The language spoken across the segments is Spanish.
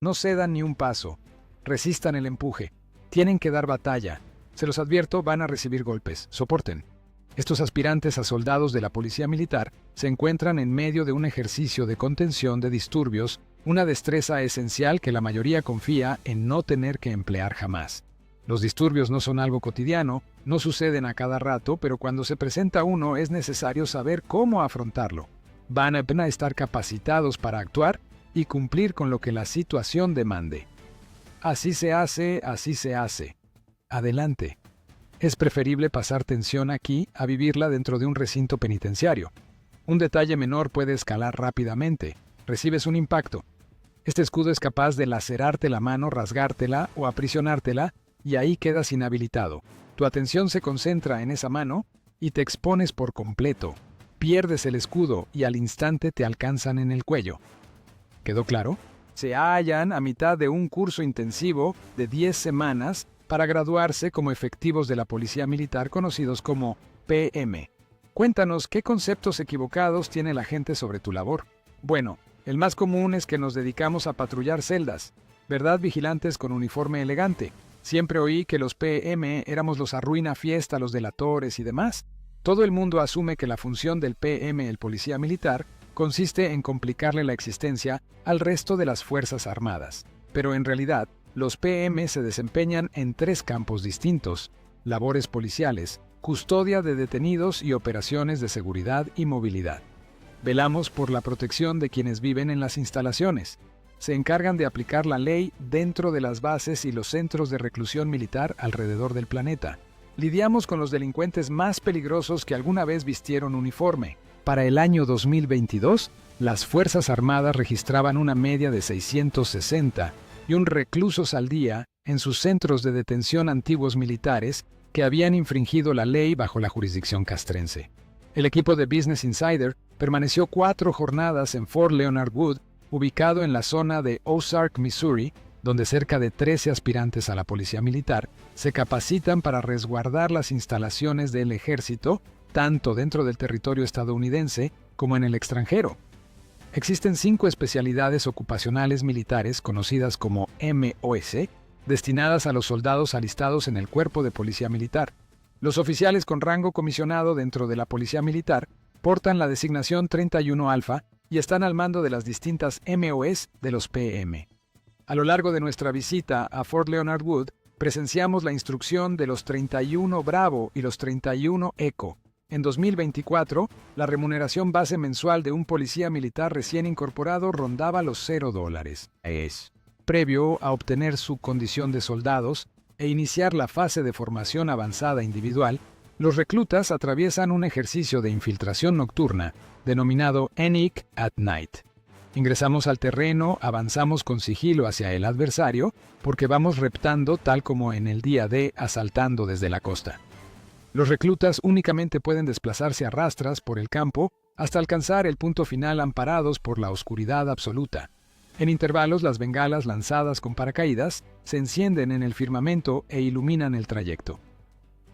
No cedan ni un paso. Resistan el empuje. Tienen que dar batalla. Se los advierto, van a recibir golpes. Soporten. Estos aspirantes a soldados de la Policía Militar se encuentran en medio de un ejercicio de contención de disturbios, una destreza esencial que la mayoría confía en no tener que emplear jamás. Los disturbios no son algo cotidiano, no suceden a cada rato, pero cuando se presenta uno es necesario saber cómo afrontarlo. Van a estar capacitados para actuar y cumplir con lo que la situación demande. Así se hace, así se hace. Adelante. Es preferible pasar tensión aquí a vivirla dentro de un recinto penitenciario. Un detalle menor puede escalar rápidamente. Recibes un impacto. Este escudo es capaz de lacerarte la mano, rasgártela o aprisionártela, y ahí quedas inhabilitado. Tu atención se concentra en esa mano y te expones por completo. Pierdes el escudo y al instante te alcanzan en el cuello. ¿Quedó claro? Se hallan a mitad de un curso intensivo de 10 semanas para graduarse como efectivos de la Policía Militar conocidos como PM. Cuéntanos, ¿qué conceptos equivocados tiene la gente sobre tu labor? Bueno, el más común es que nos dedicamos a patrullar celdas, ¿verdad? Vigilantes con uniforme elegante. Siempre oí que los PM éramos los arruina fiesta, los delatores y demás. Todo el mundo asume que la función del PM, el Policía Militar, consiste en complicarle la existencia al resto de las Fuerzas Armadas. Pero en realidad, los PM se desempeñan en 3 campos distintos: labores policiales, custodia de detenidos y operaciones de seguridad y movilidad. Velamos por la protección de quienes viven en las instalaciones. Se encargan de aplicar la ley dentro de las bases y los centros de reclusión militar alrededor del planeta. Lidiamos con los delincuentes más peligrosos que alguna vez vistieron uniforme. Para el año 2022, las Fuerzas Armadas registraban una media de 660 y un reclusos al día en sus centros de detención antiguos militares que habían infringido la ley bajo la jurisdicción castrense. El equipo de Business Insider permaneció 4 jornadas en Fort Leonard Wood, ubicado en la zona de Ozark, Missouri, donde cerca de 13 aspirantes a la Policía Militar se capacitan para resguardar las instalaciones del ejército, tanto dentro del territorio estadounidense como en el extranjero. Existen 5 especialidades ocupacionales militares conocidas como MOS, destinadas a los soldados alistados en el Cuerpo de Policía Militar. Los oficiales con rango comisionado dentro de la Policía Militar portan la designación 31 Alfa y están al mando de las distintas MOS de los PM. A lo largo de nuestra visita a Fort Leonard Wood, presenciamos la instrucción de los 31 Bravo y los 31 Echo. En 2024, la remuneración base mensual de un policía militar recién incorporado rondaba los $0. Previo a obtener su condición de soldados e iniciar la fase de formación avanzada individual, los reclutas atraviesan un ejercicio de infiltración nocturna denominado Sneak at Night. Ingresamos al terreno, avanzamos con sigilo hacia el adversario, porque vamos reptando tal como en el día D, asaltando desde la costa. Los reclutas únicamente pueden desplazarse a rastras por el campo hasta alcanzar el punto final amparados por la oscuridad absoluta. En intervalos, las bengalas lanzadas con paracaídas se encienden en el firmamento e iluminan el trayecto.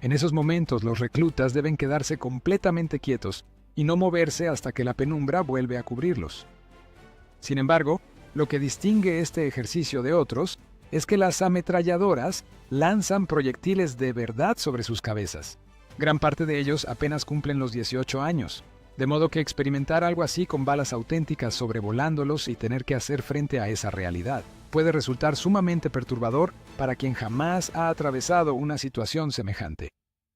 En esos momentos, los reclutas deben quedarse completamente quietos y no moverse hasta que la penumbra vuelve a cubrirlos. Sin embargo, lo que distingue este ejercicio de otros es que las ametralladoras lanzan proyectiles de verdad sobre sus cabezas. Gran parte de ellos apenas cumplen los 18 años, de modo que experimentar algo así con balas auténticas sobrevolándolos y tener que hacer frente a esa realidad puede resultar sumamente perturbador para quien jamás ha atravesado una situación semejante.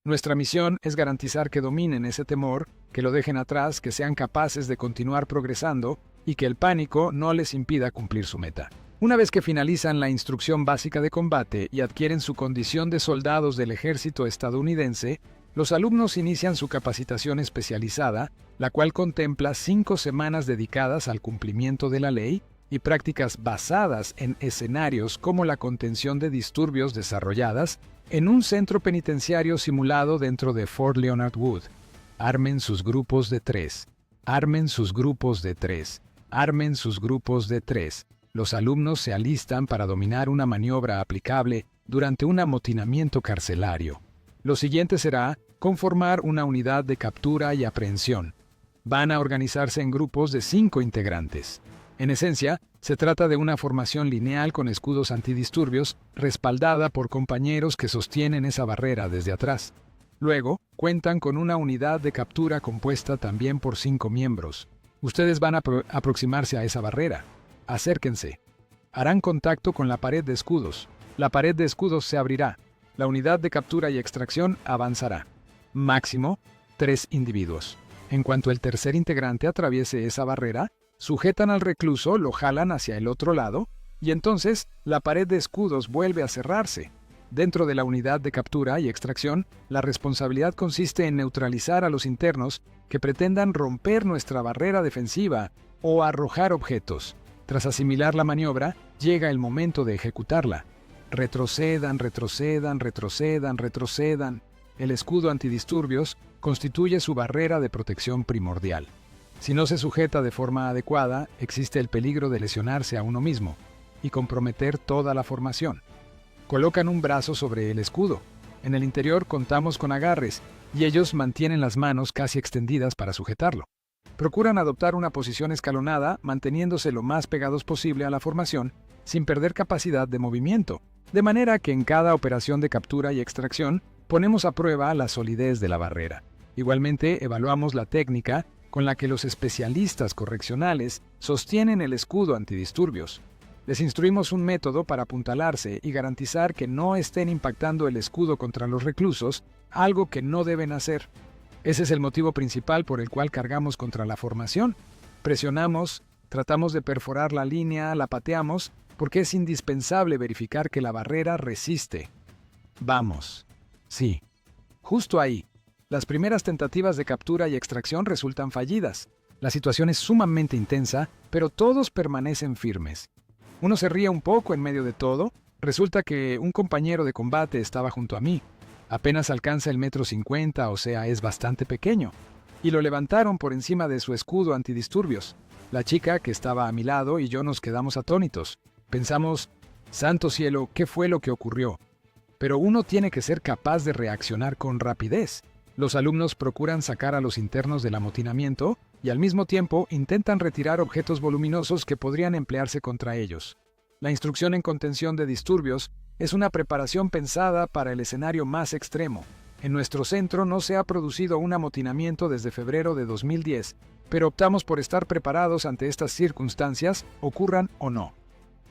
Nuestra misión es garantizar que dominen ese temor, que lo dejen atrás, que sean capaces de continuar progresando y que el pánico no les impida cumplir su meta. Una vez que finalizan la instrucción básica de combate y adquieren su condición de soldados del ejército estadounidense, los alumnos inician su capacitación especializada, la cual contempla 5 semanas dedicadas al cumplimiento de la ley y prácticas basadas en escenarios como la contención de disturbios desarrolladas en un centro penitenciario simulado dentro de Fort Leonard Wood. Armen sus grupos de 3. Armen sus grupos de 3. Armen sus grupos de 3. Los alumnos se alistan para dominar una maniobra aplicable durante un amotinamiento carcelario. Lo siguiente será conformar una unidad de captura y aprehensión. Van a organizarse en grupos de 5 integrantes. En esencia, Se trata de una formación lineal con escudos antidisturbios, respaldada por compañeros que sostienen esa barrera desde atrás. Luego, cuentan con una unidad de captura compuesta también por 5 miembros. Ustedes van a aproximarse a esa barrera. Acérquense. Harán contacto con la pared de escudos. La pared de escudos se abrirá. La unidad de captura y extracción avanzará. Máximo 3 individuos. En cuanto el tercer integrante atraviese esa barrera, sujetan al recluso, lo jalan hacia el otro lado, y entonces la pared de escudos vuelve a cerrarse. Dentro de la unidad de captura y extracción, la responsabilidad consiste en neutralizar a los internos que pretendan romper nuestra barrera defensiva o arrojar objetos. Tras asimilar la maniobra, llega el momento de ejecutarla. Retrocedan, retrocedan, retrocedan, retrocedan. El escudo antidisturbios constituye su barrera de protección primordial. Si no se sujeta de forma adecuada, existe el peligro de lesionarse a uno mismo y comprometer toda la formación. Colocan un brazo sobre el escudo. En el interior contamos con agarres y ellos mantienen las manos casi extendidas para sujetarlo. Procuran adoptar una posición escalonada, manteniéndose lo más pegados posible a la formación, sin perder capacidad de movimiento, de manera que en cada operación de captura y extracción ponemos a prueba la solidez de la barrera. Igualmente, evaluamos la técnica con la que los especialistas correccionales sostienen el escudo antidisturbios. Les instruimos un método para apuntalarse y garantizar que no estén impactando el escudo contra los reclusos, algo que no deben hacer. Ese es el motivo principal por el cual cargamos contra la formación. Presionamos, tratamos de perforar la línea, la pateamos, porque es indispensable verificar que la barrera resiste. Vamos. Sí. Justo ahí. Las primeras tentativas de captura y extracción resultan fallidas. La situación es sumamente intensa, pero todos permanecen firmes. Uno se ríe un poco en medio de todo. Resulta que un compañero de combate estaba junto a mí. Apenas alcanza el 1,50 m, o sea, es bastante pequeño. Y lo levantaron por encima de su escudo antidisturbios. La chica que estaba a mi lado y yo nos quedamos atónitos. Pensamos, santo cielo, ¿qué fue lo que ocurrió? Pero uno tiene que ser capaz de reaccionar con rapidez. Los alumnos procuran sacar a los internos del amotinamiento y al mismo tiempo intentan retirar objetos voluminosos que podrían emplearse contra ellos. La instrucción en contención de disturbios es una preparación pensada para el escenario más extremo. En nuestro centro no se ha producido un amotinamiento desde febrero de 2010, pero optamos por estar preparados ante estas circunstancias, ocurran o no.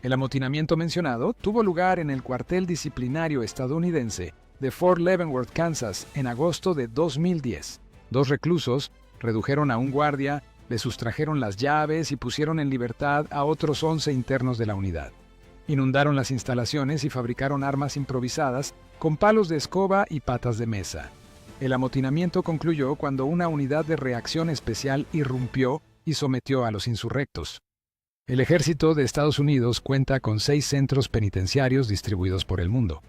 El amotinamiento mencionado tuvo lugar en el cuartel disciplinario estadounidense de Fort Leavenworth, Kansas, en agosto de 2010. 2 reclusos redujeron a un guardia, le sustrajeron las llaves y pusieron en libertad a otros 11 internos de la unidad. Inundaron las instalaciones y fabricaron armas improvisadas con palos de escoba y patas de mesa. El amotinamiento concluyó cuando una unidad de reacción especial irrumpió y sometió a los insurrectos. El ejército de Estados Unidos cuenta con 6 centros penitenciarios distribuidos por el mundo.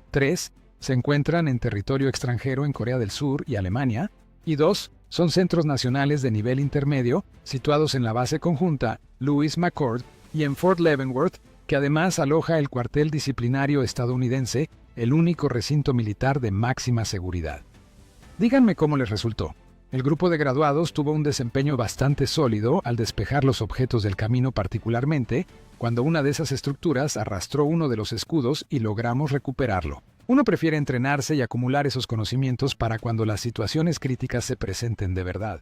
3 se encuentran en territorio extranjero en Corea del Sur y Alemania, y 2 son centros nacionales de nivel intermedio situados en la base conjunta Lewis McChord y en Fort Leavenworth, que además aloja el cuartel disciplinario estadounidense, el único recinto militar de máxima seguridad. Díganme cómo les resultó. El grupo de graduados tuvo un desempeño bastante sólido al despejar los objetos del camino, particularmente cuando una de esas estructuras arrastró uno de los escudos y logramos recuperarlo. Uno prefiere entrenarse y acumular esos conocimientos para cuando las situaciones críticas se presenten de verdad.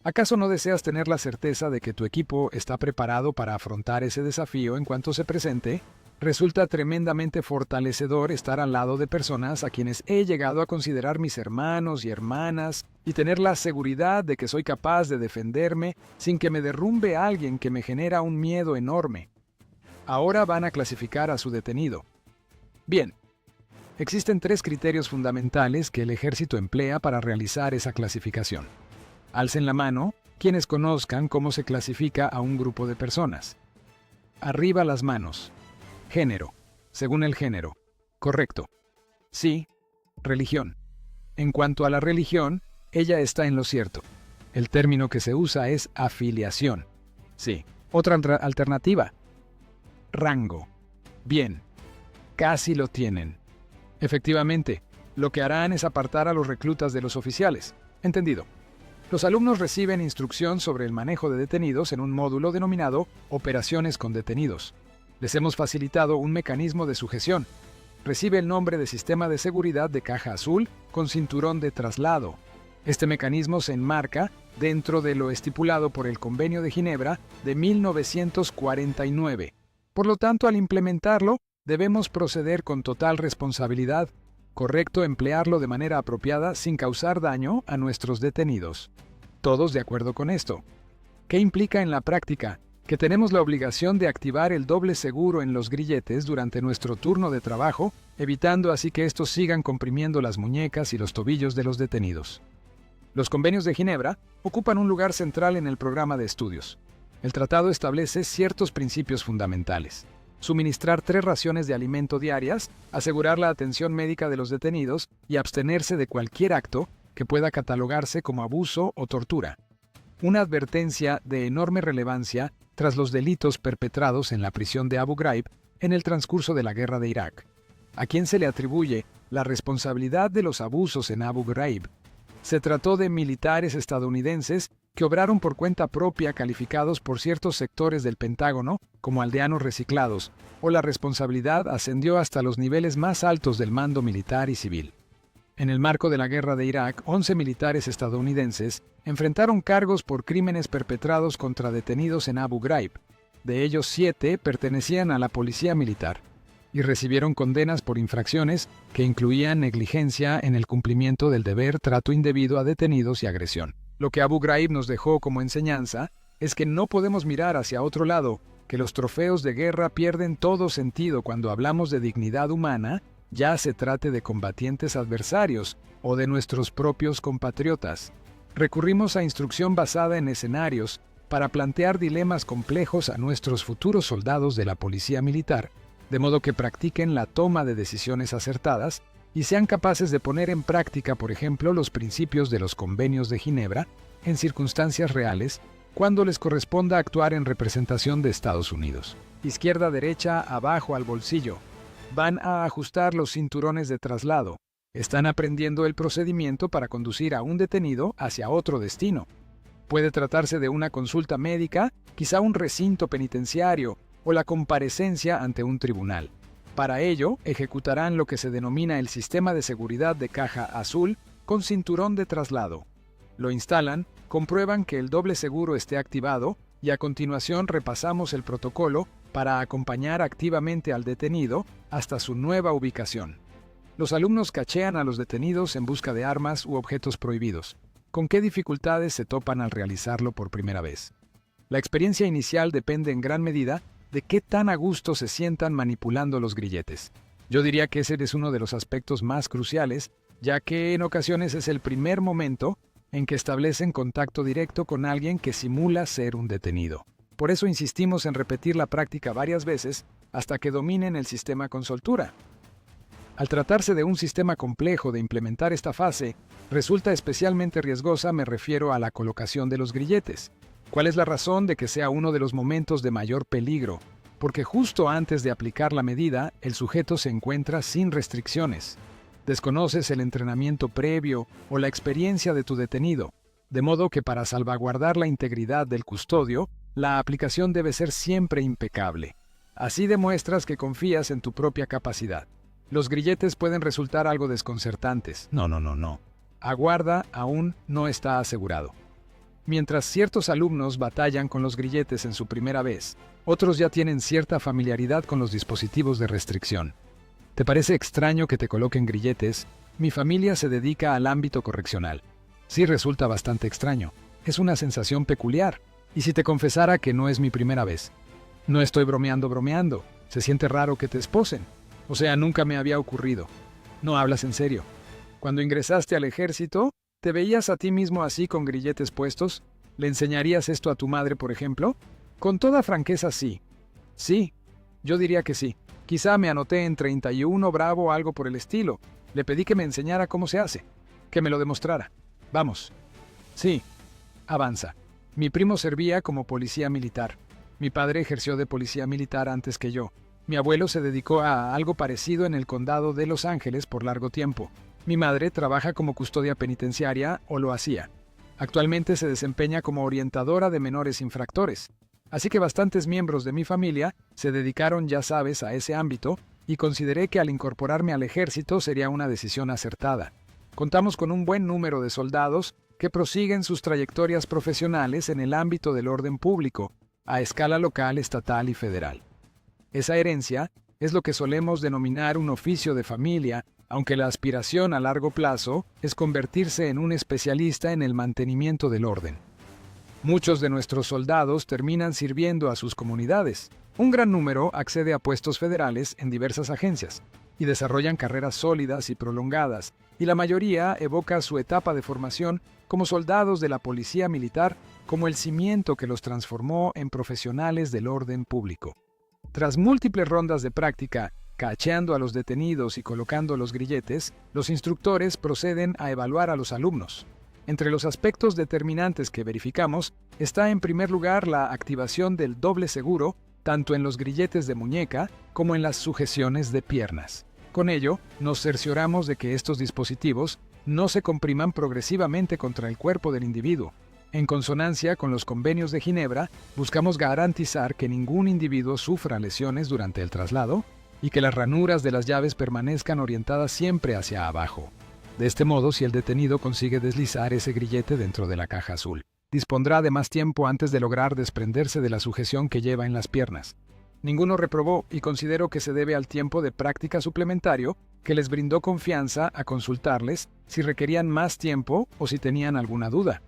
¿Acaso no deseas tener la certeza de que tu equipo está preparado para afrontar ese desafío en cuanto se presente? Resulta tremendamente fortalecedor estar al lado de personas a quienes he llegado a considerar mis hermanos y hermanas y tener la seguridad de que soy capaz de defenderme sin que me derrumbe alguien que me genera un miedo enorme. Ahora van a clasificar a su detenido. Bien. Existen 3 criterios fundamentales que el ejército emplea para realizar esa clasificación. Alcen la mano quienes conozcan cómo se clasifica a un grupo de personas. Arriba las manos. Género. Según el género. Correcto. Sí. Religión. En cuanto a la religión, ella está en lo cierto. El término que se usa es afiliación. Sí. Otra alternativa. Rango. Bien. Casi lo tienen. Efectivamente, lo que harán es apartar a los reclutas de los oficiales. Entendido. Los alumnos reciben instrucción sobre el manejo de detenidos en un módulo denominado Operaciones con Detenidos. Les hemos facilitado un mecanismo de sujeción. Recibe el nombre de Sistema de Seguridad de Caja Azul con cinturón de traslado. Este mecanismo se enmarca dentro de lo estipulado por el Convenio de Ginebra de 1949. Por lo tanto, al implementarlo, debemos proceder con total responsabilidad. Correcto emplearlo de manera apropiada sin causar daño a nuestros detenidos. ¿Todos de acuerdo con esto? ¿Qué implica en la práctica? Que tenemos la obligación de activar el doble seguro en los grilletes durante nuestro turno de trabajo, evitando así que estos sigan comprimiendo las muñecas y los tobillos de los detenidos. Los convenios de Ginebra ocupan un lugar central en el programa de estudios. El tratado establece ciertos principios fundamentales: suministrar 3 raciones de alimento diarias, asegurar la atención médica de los detenidos y abstenerse de cualquier acto que pueda catalogarse como abuso o tortura. Una advertencia de enorme relevancia tras los delitos perpetrados en la prisión de Abu Ghraib en el transcurso de la guerra de Irak. ¿A quién se le atribuye la responsabilidad de los abusos en Abu Ghraib? Se trató de militares estadounidenses que obraron por cuenta propia, calificados por ciertos sectores del Pentágono como aldeanos reciclados, o la responsabilidad ascendió hasta los niveles más altos del mando militar y civil. En el marco de la guerra de Irak, 11 militares estadounidenses enfrentaron cargos por crímenes perpetrados contra detenidos en Abu Ghraib. De ellos, 7 pertenecían a la policía militar y recibieron condenas por infracciones que incluían negligencia en el cumplimiento del deber, trato indebido a detenidos y agresión. Lo que Abu Ghraib nos dejó como enseñanza es que no podemos mirar hacia otro lado, que los trofeos de guerra pierden todo sentido cuando hablamos de dignidad humana, ya se trate de combatientes adversarios o de nuestros propios compatriotas. Recurrimos a instrucción basada en escenarios para plantear dilemas complejos a nuestros futuros soldados de la policía militar, de modo que practiquen la toma de decisiones acertadas y sean capaces de poner en práctica, por ejemplo, los principios de los convenios de Ginebra en circunstancias reales cuando les corresponda actuar en representación de Estados Unidos. Izquierda-derecha, abajo al bolsillo. Van a ajustar los cinturones de traslado. Están aprendiendo el procedimiento para conducir a un detenido hacia otro destino. Puede tratarse de una consulta médica, quizá un recinto penitenciario o la comparecencia ante un tribunal. Para ello, ejecutarán lo que se denomina el Sistema de Seguridad de Caja Azul con cinturón de traslado. Lo instalan, comprueban que el doble seguro esté activado y a continuación repasamos el protocolo para acompañar activamente al detenido hasta su nueva ubicación. Los alumnos cachean a los detenidos en busca de armas u objetos prohibidos. ¿Con qué dificultades se topan al realizarlo por primera vez? La experiencia inicial depende en gran medida de qué tan a gusto se sientan manipulando los grilletes. Yo diría que ese es uno de los aspectos más cruciales, ya que en ocasiones es el primer momento en que establecen contacto directo con alguien que simula ser un detenido. Por eso insistimos en repetir la práctica varias veces hasta que dominen el sistema con soltura. Al tratarse de un sistema complejo de implementar esta fase, resulta especialmente riesgosa, me refiero a la colocación de los grilletes. ¿Cuál es la razón de que sea uno de los momentos de mayor peligro? Porque justo antes de aplicar la medida, el sujeto se encuentra sin restricciones. Desconoces el entrenamiento previo o la experiencia de tu detenido, de modo que para salvaguardar la integridad del custodio, la aplicación debe ser siempre impecable. Así demuestras que confías en tu propia capacidad. Los grilletes pueden resultar algo desconcertantes. No. Aguarda, aún no está asegurado. Mientras ciertos alumnos batallan con los grilletes en su primera vez, otros ya tienen cierta familiaridad con los dispositivos de restricción. ¿Te parece extraño que te coloquen grilletes? Mi familia se dedica al ámbito correccional. Sí, resulta bastante extraño. Es una sensación peculiar. Y si te confesara que no es mi primera vez. No estoy bromeando. Se siente raro que te esposen. O sea, nunca me había ocurrido. No hablas en serio. Cuando ingresaste al ejército, ¿te veías a ti mismo así con grilletes puestos? ¿Le enseñarías esto a tu madre, por ejemplo? Con toda franqueza, sí. Sí, yo diría que sí. Quizá me anoté en 31 Bravo o algo por el estilo. Le pedí que me enseñara cómo se hace. Que me lo demostrara. Vamos. Sí. Avanza. Mi primo servía como policía militar. Mi padre ejerció de policía militar antes que yo. Mi abuelo se dedicó a algo parecido en el condado de Los Ángeles por largo tiempo. Mi madre trabaja como custodia penitenciaria, o lo hacía. Actualmente se desempeña como orientadora de menores infractores. Así que bastantes miembros de mi familia se dedicaron, ya sabes, a ese ámbito y consideré que al incorporarme al ejército sería una decisión acertada. Contamos con un buen número de soldados que prosiguen sus trayectorias profesionales en el ámbito del orden público, a escala local, estatal y federal. Esa herencia es lo que solemos denominar un oficio de familia, aunque la aspiración a largo plazo es convertirse en un especialista en el mantenimiento del orden. Muchos de nuestros soldados terminan sirviendo a sus comunidades. Un gran número accede a puestos federales en diversas agencias y desarrollan carreras sólidas y prolongadas, y la mayoría evoca su etapa de formación como soldados de la policía militar como el cimiento que los transformó en profesionales del orden público. Tras múltiples rondas de práctica, cacheando a los detenidos y colocando los grilletes, los instructores proceden a evaluar a los alumnos. Entre los aspectos determinantes que verificamos está en primer lugar la activación del doble seguro, tanto en los grilletes de muñeca como en las sujeciones de piernas. Con ello, nos cercioramos de que estos dispositivos no se compriman progresivamente contra el cuerpo del individuo. En consonancia con los convenios de Ginebra, buscamos garantizar que ningún individuo sufra lesiones durante el traslado y que las ranuras de las llaves permanezcan orientadas siempre hacia abajo. De este modo, si el detenido consigue deslizar ese grillete dentro de la caja azul, dispondrá de más tiempo antes de lograr desprenderse de la sujeción que lleva en las piernas. Ninguno reprobó y considero que se debe al tiempo de práctica suplementario que les brindó confianza a consultarles si requerían más tiempo o si tenían alguna duda.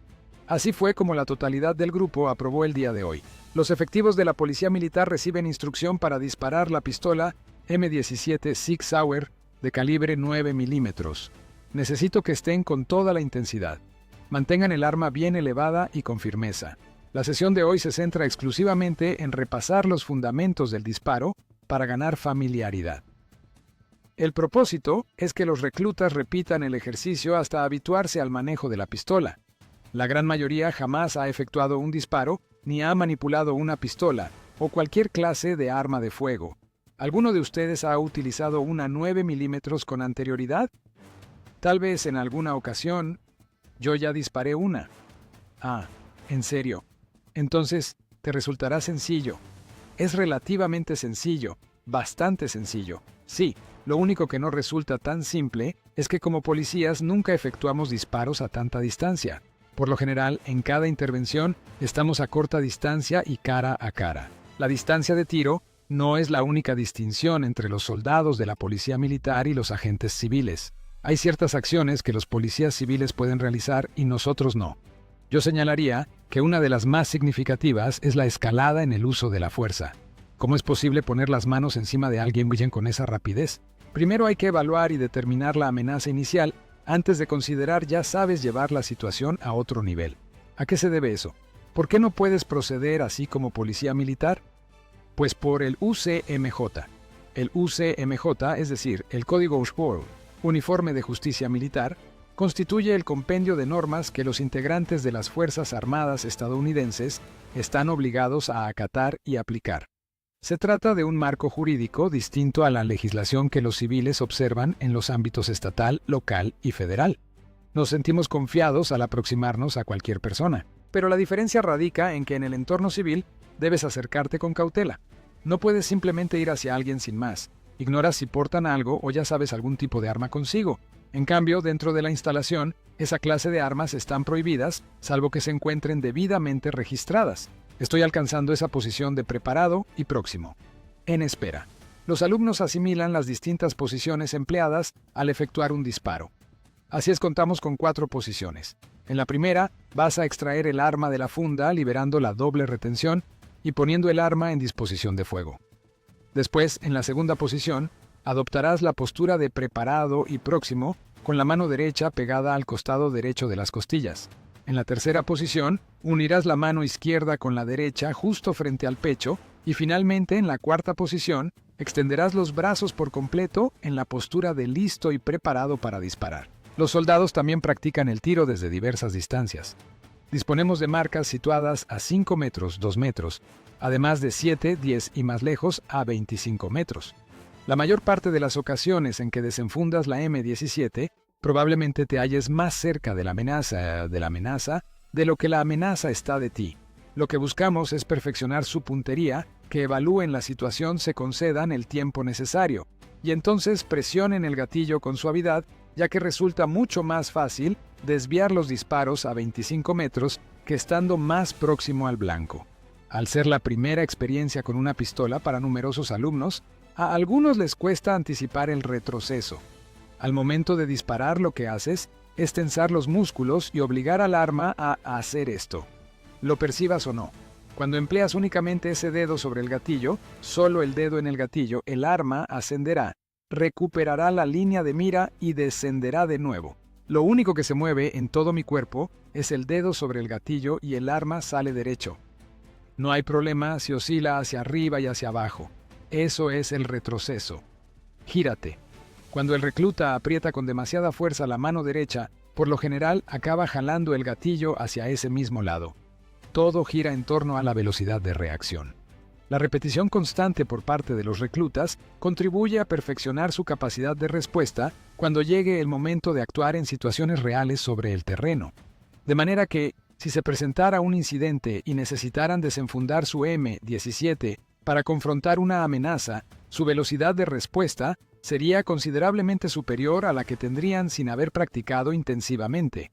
Así fue como la totalidad del grupo aprobó el día de hoy. Los efectivos de la Policía Militar reciben instrucción para disparar la pistola M17 Sig Sauer de calibre 9 milímetros. Necesito que estén con toda la intensidad. Mantengan el arma bien elevada y con firmeza. La sesión de hoy se centra exclusivamente en repasar los fundamentos del disparo para ganar familiaridad. El propósito es que los reclutas repitan el ejercicio hasta habituarse al manejo de la pistola. La gran mayoría jamás ha efectuado un disparo ni ha manipulado una pistola o cualquier clase de arma de fuego. ¿Alguno de ustedes ha utilizado una 9 milímetros con anterioridad? Tal vez en alguna ocasión. Yo ya disparé una. Ah, ¿en serio? Entonces, te resultará sencillo. Es relativamente sencillo, bastante sencillo. Sí, lo único que no resulta tan simple es que como policías nunca efectuamos disparos a tanta distancia. Por lo general, en cada intervención estamos a corta distancia y cara a cara. La distancia de tiro no es la única distinción entre los soldados de la policía militar y los agentes civiles. Hay ciertas acciones que los policías civiles pueden realizar y nosotros no. Yo señalaría que una de las más significativas es la escalada en el uso de la fuerza. ¿Cómo es posible poner las manos encima de alguien con esa rapidez? Primero hay que evaluar y determinar la amenaza inicial antes de considerar, ya sabes, llevar la situación a otro nivel. ¿A qué se debe eso? ¿Por qué no puedes proceder así como policía militar? Pues por el UCMJ. El UCMJ, es decir, el Código Uniforme de Justicia Militar, constituye el compendio de normas que los integrantes de las Fuerzas Armadas estadounidenses están obligados a acatar y aplicar. Se trata de un marco jurídico distinto a la legislación que los civiles observan en los ámbitos estatal, local y federal. Nos sentimos confiados al aproximarnos a cualquier persona, pero la diferencia radica en que en el entorno civil debes acercarte con cautela. No puedes simplemente ir hacia alguien sin más. Ignoras si portan algo o ya sabes algún tipo de arma consigo. En cambio, dentro de la instalación, esa clase de armas están prohibidas, salvo que se encuentren debidamente registradas. Estoy alcanzando esa posición de preparado y próximo. En espera. Los alumnos asimilan las distintas posiciones empleadas al efectuar un disparo. Así es, contamos con 4 posiciones. En la primera, vas a extraer el arma de la funda liberando la doble retención y poniendo el arma en disposición de fuego. Después, en la segunda posición, adoptarás la postura de preparado y próximo con la mano derecha pegada al costado derecho de las costillas. En la tercera posición, unirás la mano izquierda con la derecha justo frente al pecho y finalmente, en la cuarta posición, extenderás los brazos por completo en la postura de listo y preparado para disparar. Los soldados también practican el tiro desde diversas distancias. Disponemos de marcas situadas a 5 metros, 2 metros, además de 7, 10 y más lejos a 25 metros. La mayor parte de las ocasiones en que desenfundas la M17, probablemente te halles más cerca de la amenaza de lo que la amenaza está de ti. Lo que buscamos es perfeccionar su puntería, que evalúen la situación, se concedan el tiempo necesario, y entonces presionen el gatillo con suavidad, ya que resulta mucho más fácil desviar los disparos a 25 metros que estando más próximo al blanco. Al ser la primera experiencia con una pistola para numerosos alumnos, a algunos les cuesta anticipar el retroceso. Al momento de disparar, lo que haces es tensar los músculos y obligar al arma a hacer esto. Lo percibas o no. Cuando empleas únicamente ese dedo sobre el gatillo, solo el dedo en el gatillo, el arma ascenderá, recuperará la línea de mira y descenderá de nuevo. Lo único que se mueve en todo mi cuerpo es el dedo sobre el gatillo y el arma sale derecho. No hay problema si oscila hacia arriba y hacia abajo. Eso es el retroceso. Gírate. Cuando el recluta aprieta con demasiada fuerza la mano derecha, por lo general acaba jalando el gatillo hacia ese mismo lado. Todo gira en torno a la velocidad de reacción. La repetición constante por parte de los reclutas contribuye a perfeccionar su capacidad de respuesta cuando llegue el momento de actuar en situaciones reales sobre el terreno. De manera que, si se presentara un incidente y necesitaran desenfundar su M17 para confrontar una amenaza, su velocidad de respuesta sería considerablemente superior a la que tendrían sin haber practicado intensivamente.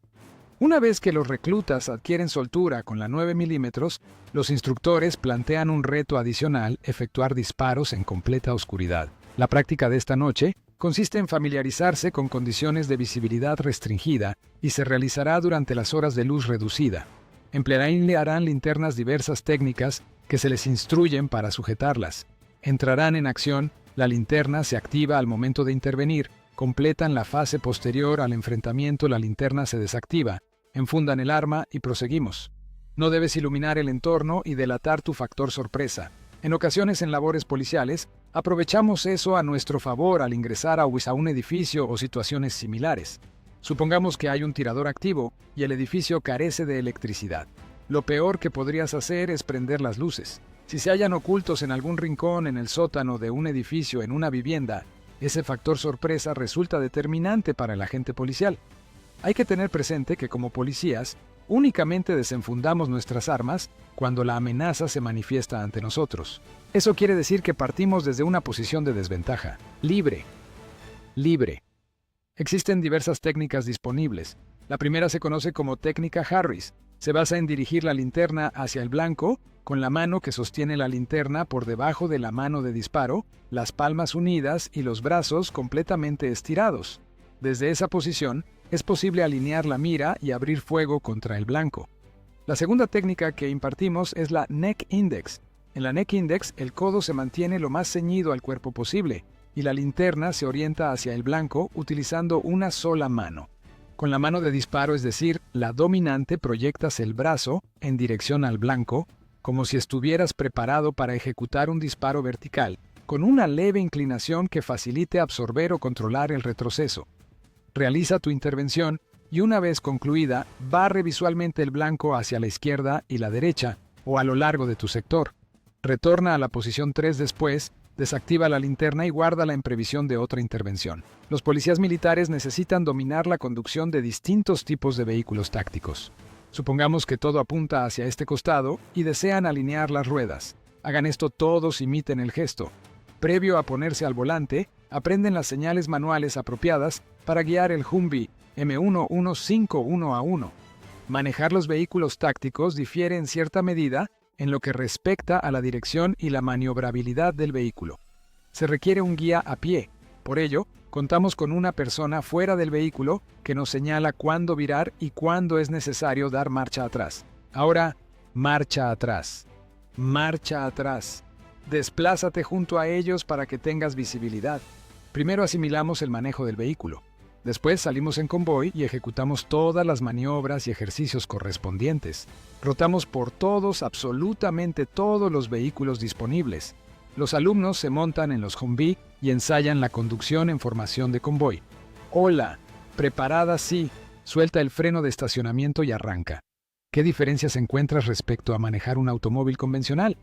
Una vez que los reclutas adquieren soltura con la 9 milímetros, los instructores plantean un reto adicional: efectuar disparos en completa oscuridad. La práctica de esta noche consiste en familiarizarse con condiciones de visibilidad restringida y se realizará durante las horas de luz reducida. Emplearán linternas diversas técnicas que se les instruyen para sujetarlas. Entrarán en acción, la linterna se activa al momento de intervenir, completan la fase posterior al enfrentamiento, la linterna se desactiva, enfundan el arma y proseguimos. No debes iluminar el entorno y delatar tu factor sorpresa. En ocasiones en labores policiales, aprovechamos eso a nuestro favor al ingresar a un edificio o situaciones similares. Supongamos que hay un tirador activo y el edificio carece de electricidad. Lo peor que podrías hacer es prender las luces. Si se hallan ocultos en algún rincón en el sótano de un edificio, en una vivienda, ese factor sorpresa resulta determinante para el agente policial. Hay que tener presente que como policías, únicamente desenfundamos nuestras armas cuando la amenaza se manifiesta ante nosotros. Eso quiere decir que partimos desde una posición de desventaja. Libre. Existen diversas técnicas disponibles. La primera se conoce como técnica Harris. Se basa en dirigir la linterna hacia el blanco, con la mano que sostiene la linterna por debajo de la mano de disparo, las palmas unidas y los brazos completamente estirados. Desde esa posición, es posible alinear la mira y abrir fuego contra el blanco. La segunda técnica que impartimos es la Neck Index. En la Neck Index, el codo se mantiene lo más ceñido al cuerpo posible, y la linterna se orienta hacia el blanco utilizando una sola mano. Con la mano de disparo, es decir, la dominante, proyectas el brazo en dirección al blanco, como si estuvieras preparado para ejecutar un disparo vertical, con una leve inclinación que facilite absorber o controlar el retroceso. Realiza tu intervención y una vez concluida, barre visualmente el blanco hacia la izquierda y la derecha, o a lo largo de tu sector. Retorna a la posición 3 después, desactiva la linterna y guárdala en previsión de otra intervención. Los policías militares necesitan dominar la conducción de distintos tipos de vehículos tácticos. Supongamos que todo apunta hacia este costado y desean alinear las ruedas. Hagan esto todos, imiten el gesto. Previo a ponerse al volante, aprenden las señales manuales apropiadas para guiar el Humvee M1151A1. Manejar los vehículos tácticos difiere en cierta medida en lo que respecta a la dirección y la maniobrabilidad del vehículo. Se requiere un guía a pie. Por ello, contamos con una persona fuera del vehículo que nos señala cuándo virar y cuándo es necesario dar marcha atrás. Ahora, marcha atrás. Marcha atrás. Desplázate junto a ellos para que tengas visibilidad. Primero asimilamos el manejo del vehículo. Después salimos en convoy y ejecutamos todas las maniobras y ejercicios correspondientes. Rotamos por todos, absolutamente todos los vehículos disponibles. Los alumnos se montan en los Humvee y ensayan la conducción en formación de convoy. Hola, preparada sí, suelta el freno de estacionamiento y arranca. ¿Qué diferencias encuentras respecto a manejar un automóvil convencional?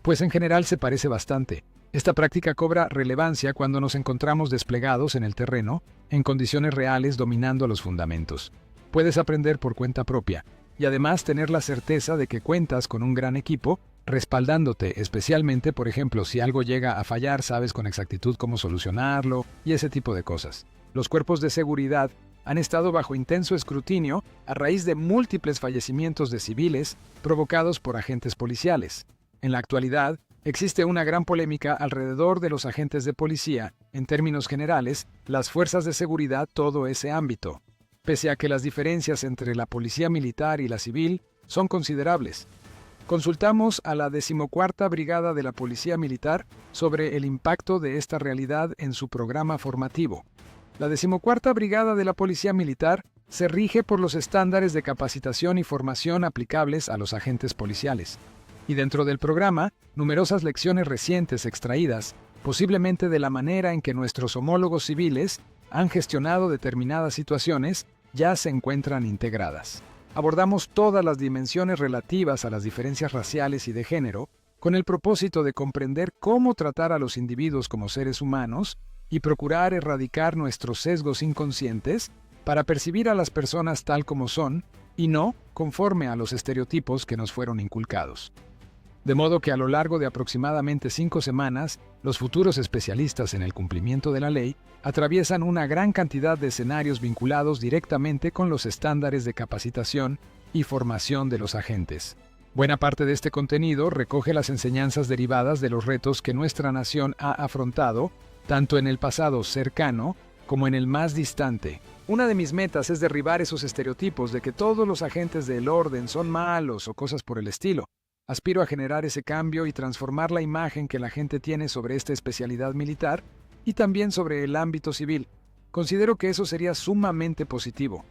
Pues en general se parece bastante. Esta práctica cobra relevancia cuando nos encontramos desplegados en el terreno, en condiciones reales dominando los fundamentos. Puedes aprender por cuenta propia, y además tener la certeza de que cuentas con un gran equipo respaldándote, especialmente, por ejemplo, si algo llega a fallar, sabes con exactitud cómo solucionarlo y ese tipo de cosas. Los cuerpos de seguridad han estado bajo intenso escrutinio a raíz de múltiples fallecimientos de civiles provocados por agentes policiales. En la actualidad, existe una gran polémica alrededor de los agentes de policía, en términos generales, las fuerzas de seguridad, todo ese ámbito. Pese a que las diferencias entre la policía militar y la civil son considerables. Consultamos a la 14ª Brigada de la Policía Militar sobre el impacto de esta realidad en su programa formativo. La 14ª Brigada de la Policía Militar se rige por los estándares de capacitación y formación aplicables a los agentes policiales. Y dentro del programa, numerosas lecciones recientes extraídas, posiblemente de la manera en que nuestros homólogos civiles han gestionado determinadas situaciones, ya se encuentran integradas. Abordamos todas las dimensiones relativas a las diferencias raciales y de género, con el propósito de comprender cómo tratar a los individuos como seres humanos y procurar erradicar nuestros sesgos inconscientes para percibir a las personas tal como son y no conforme a los estereotipos que nos fueron inculcados. De modo que a lo largo de aproximadamente 5 semanas, los futuros especialistas en el cumplimiento de la ley atraviesan una gran cantidad de escenarios vinculados directamente con los estándares de capacitación y formación de los agentes. Buena parte de este contenido recoge las enseñanzas derivadas de los retos que nuestra nación ha afrontado, tanto en el pasado cercano como en el más distante. Una de mis metas es derribar esos estereotipos de que todos los agentes del orden son malos o cosas por el estilo. Aspiro a generar ese cambio y transformar la imagen que la gente tiene sobre esta especialidad militar y también sobre el ámbito civil. Considero que eso sería sumamente positivo.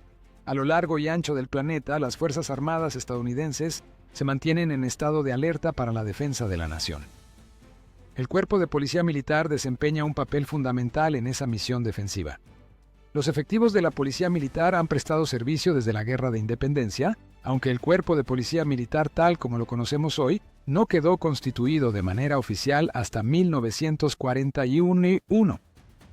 A lo largo y ancho del planeta, las Fuerzas Armadas estadounidenses se mantienen en estado de alerta para la defensa de la nación. El Cuerpo de Policía Militar desempeña un papel fundamental en esa misión defensiva. Los efectivos de la Policía Militar han prestado servicio desde la Guerra de Independencia, aunque el Cuerpo de Policía Militar tal como lo conocemos hoy no quedó constituido de manera oficial hasta 1941.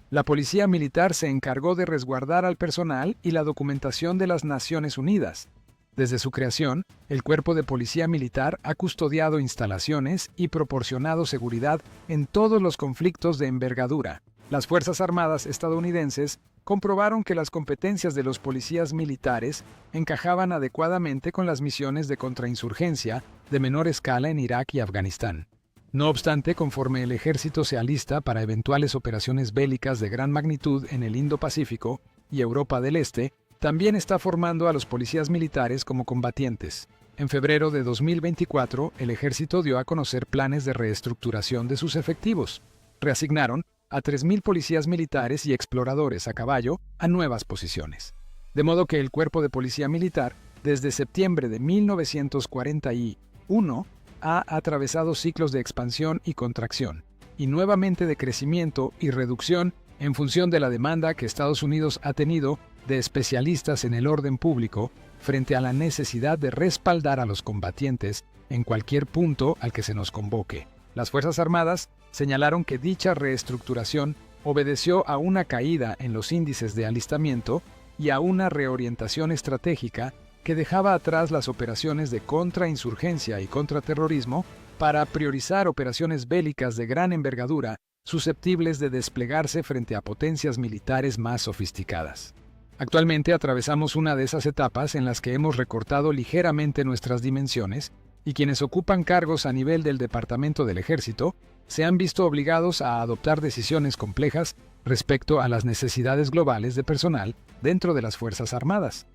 La Policía Militar se encargó de resguardar al personal y la documentación de las Naciones Unidas. Desde su creación, el Cuerpo de Policía Militar ha custodiado instalaciones y proporcionado seguridad en todos los conflictos de envergadura. Las Fuerzas Armadas estadounidenses comprobaron que las competencias de los policías militares encajaban adecuadamente con las misiones de contrainsurgencia de menor escala en Irak y Afganistán. No obstante, conforme el ejército se alista para eventuales operaciones bélicas de gran magnitud en el Indo-Pacífico y Europa del Este, también está formando a los policías militares como combatientes. En febrero de 2024, el ejército dio a conocer planes de reestructuración de sus efectivos. Reasignaron a 3.000 policías militares y exploradores a caballo a nuevas posiciones. De modo que el Cuerpo de Policía Militar, desde septiembre de 1941, ha atravesado ciclos de expansión y contracción, y nuevamente de crecimiento y reducción en función de la demanda que Estados Unidos ha tenido de especialistas en el orden público frente a la necesidad de respaldar a los combatientes en cualquier punto al que se nos convoque. Las Fuerzas Armadas señalaron que dicha reestructuración obedeció a una caída en los índices de alistamiento y a una reorientación estratégica que dejaba atrás las operaciones de contrainsurgencia y contraterrorismo para priorizar operaciones bélicas de gran envergadura susceptibles de desplegarse frente a potencias militares más sofisticadas. Actualmente atravesamos una de esas etapas en las que hemos recortado ligeramente nuestras dimensiones y quienes ocupan cargos a nivel del Departamento del Ejército se han visto obligados a adoptar decisiones complejas respecto a las necesidades globales de personal dentro de las Fuerzas Armadas.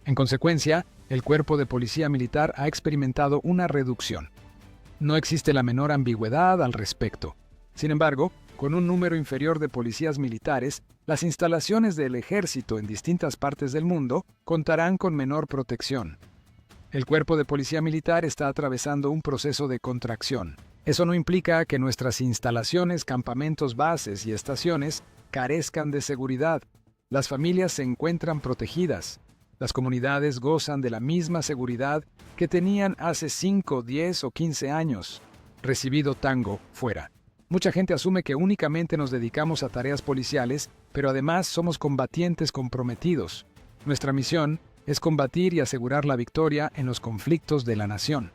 En consecuencia, el Cuerpo de Policía Militar ha experimentado una reducción. No existe la menor ambigüedad al respecto. Sin embargo, con un número inferior de policías militares, las instalaciones del Ejército en distintas partes del mundo contarán con menor protección. El Cuerpo de Policía Militar está atravesando un proceso de contracción. Eso no implica que nuestras instalaciones, campamentos, bases y estaciones carezcan de seguridad. Las familias se encuentran protegidas. Las comunidades gozan de la misma seguridad que tenían hace 5, 10 o 15 años. Recibido tango, fuera. Mucha gente asume que únicamente nos dedicamos a tareas policiales, pero además somos combatientes comprometidos. Nuestra misión es combatir y asegurar la victoria en los conflictos de la nación.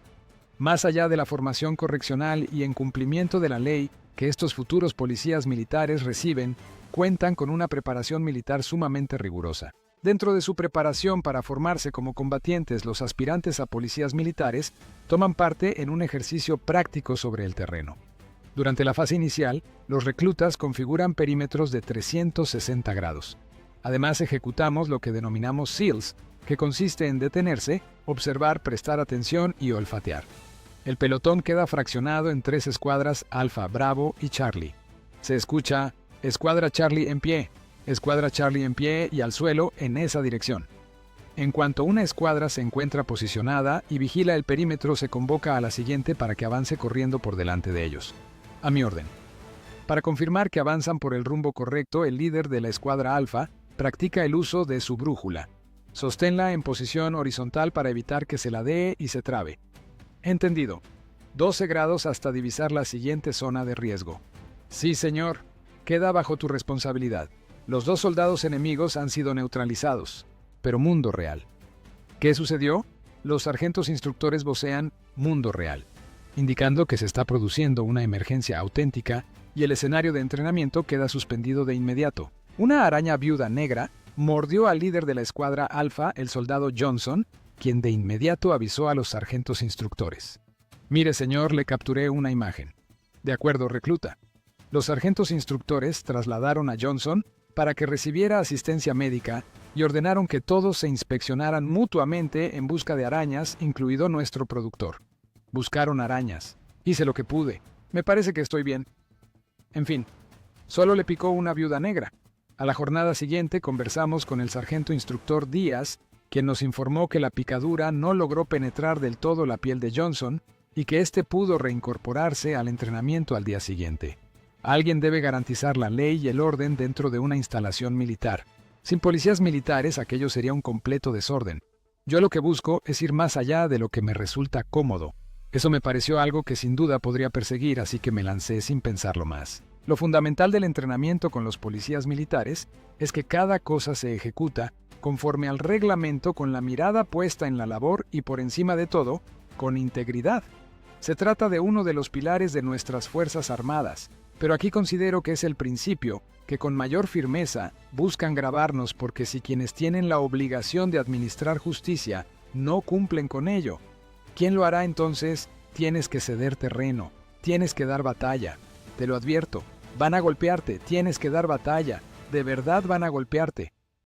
Más allá de la formación correccional y en cumplimiento de la ley que estos futuros policías militares reciben, cuentan con una preparación militar sumamente rigurosa. Dentro de su preparación para formarse como combatientes, los aspirantes a policías militares toman parte en un ejercicio práctico sobre el terreno. Durante la fase inicial, los reclutas configuran perímetros de 360 grados. Además, ejecutamos lo que denominamos SEALs, que consiste en detenerse, observar, prestar atención y olfatear. El pelotón queda fraccionado en 3 escuadras Alfa, Bravo y Charlie. Se escucha Escuadra Charlie en pie, Escuadra Charlie en pie y al suelo en esa dirección. En cuanto una escuadra se encuentra posicionada y vigila el perímetro, se convoca a la siguiente para que avance corriendo por delante de ellos. A mi orden. Para confirmar que avanzan por el rumbo correcto, el líder de la escuadra Alfa practica el uso de su brújula. Sosténla en posición horizontal para evitar que se ladee y se trabe. Entendido. 12 grados hasta divisar la siguiente zona de riesgo. Sí, señor. Queda bajo tu responsabilidad. Los 2 soldados enemigos han sido neutralizados. Pero mundo real. ¿Qué sucedió? Los sargentos instructores vocean mundo real, indicando que se está produciendo una emergencia auténtica y el escenario de entrenamiento queda suspendido de inmediato. Una araña viuda negra mordió al líder de la escuadra Alfa, el soldado Johnson, quien de inmediato avisó a los sargentos instructores. Mire, señor, le capturé una imagen. De acuerdo, recluta. Los sargentos instructores trasladaron a Johnson para que recibiera asistencia médica y ordenaron que todos se inspeccionaran mutuamente en busca de arañas, incluido nuestro productor. Buscaron arañas. Hice lo que pude. Me parece que estoy bien. En fin, solo le picó una viuda negra. A la jornada siguiente conversamos con el sargento instructor Díaz, quien nos informó que la picadura no logró penetrar del todo la piel de Johnson y que éste pudo reincorporarse al entrenamiento al día siguiente. Alguien debe garantizar la ley y el orden dentro de una instalación militar. Sin policías militares, aquello sería un completo desorden. Yo lo que busco es ir más allá de lo que me resulta cómodo. Eso me pareció algo que sin duda podría perseguir, así que me lancé sin pensarlo más. Lo fundamental del entrenamiento con los policías militares es que cada cosa se ejecuta conforme al reglamento, con la mirada puesta en la labor y, por encima de todo, con integridad. Se trata de uno de los pilares de nuestras Fuerzas Armadas, pero aquí considero que es el principio que con mayor firmeza buscan grabarnos, porque si quienes tienen la obligación de administrar justicia no cumplen con ello, ¿quién lo hará entonces? Tienes que ceder terreno, tienes que dar batalla. Te lo advierto, van a golpearte, tienes que dar batalla, de verdad van a golpearte.